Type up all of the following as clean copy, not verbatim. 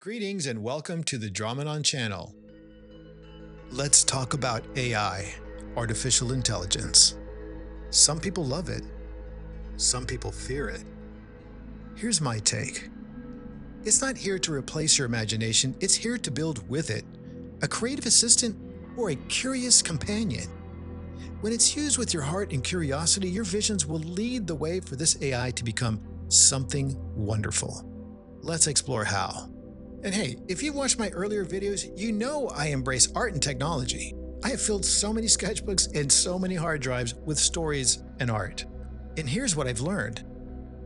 Greetings and welcome to the Dramanon channel. Let's talk about AI, artificial intelligence. Some people love it. Some people fear it. Here's my take. It's not here to replace your imagination, it's here to build with it. A creative assistant or a curious companion. When it's used with your heart and curiosity, your visions will lead the way for this AI to become something wonderful. Let's explore how. And hey, if you've watched my earlier videos, you know I embrace art and technology. I have filled so many sketchbooks and so many hard drives with stories and art. And here's what I've learned.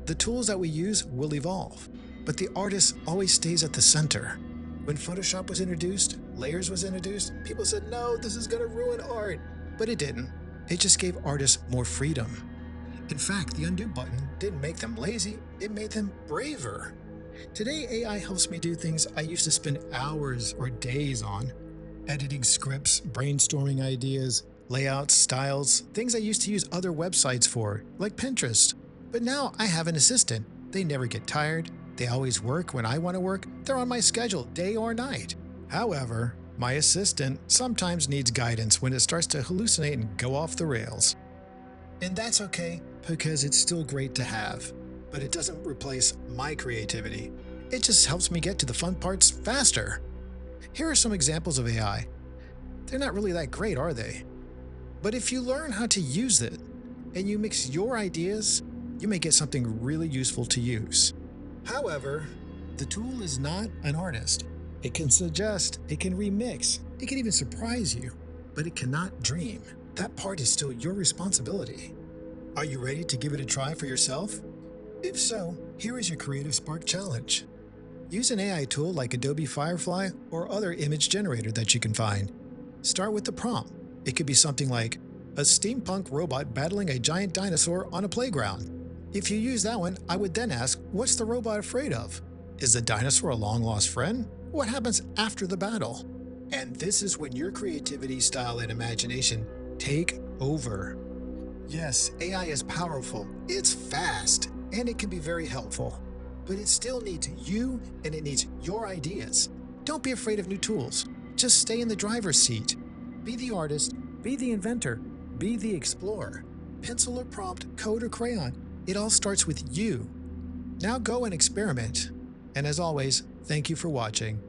The tools that we use will evolve, but the artist always stays at the center. When Photoshop was introduced, layers was introduced, people said, no, this is gonna ruin art. But it didn't. It just gave artists more freedom. In fact, the undo button didn't make them lazy, it made them braver. Today, AI helps me do things I used to spend hours or days on. Editing scripts, brainstorming ideas, layouts, styles, things I used to use other websites for, like Pinterest. But now I have an assistant. They never get tired. They always work when I want to work. They're on my schedule, day or night. However, my assistant sometimes needs guidance when it starts to hallucinate and go off the rails. And that's okay, because it's still great to have. But it doesn't replace my creativity. It just helps me get to the fun parts faster. Here are some examples of AI. They're not really that great, are they? But if you learn how to use it, and you mix your ideas, you may get something really useful to use. However, the tool is not an artist. It can suggest, it can remix, it can even surprise you, but it cannot dream. That part is still your responsibility. Are you ready to give it a try for yourself? If so, here is your Creative Spark Challenge. Use an AI tool like Adobe FireFly or other image generator that you can find. Start with the prompt. It could be something like, a steampunk robot battling a giant dinosaur on a playground. If you use that one, I would then ask, what's the robot afraid of? Is the dinosaur a long-lost friend? What happens after the battle? And this is when your creativity, style, and imagination take over. Yes, AI is powerful, it's fast, and it can be very helpful. But it still needs you and it needs your ideas. Don't be afraid of new tools. Just stay in the driver's seat. Be the artist, be the inventor, be the explorer. Pencil or prompt, code or crayon, it all starts with you. Now go and experiment. And as always, thank you for watching.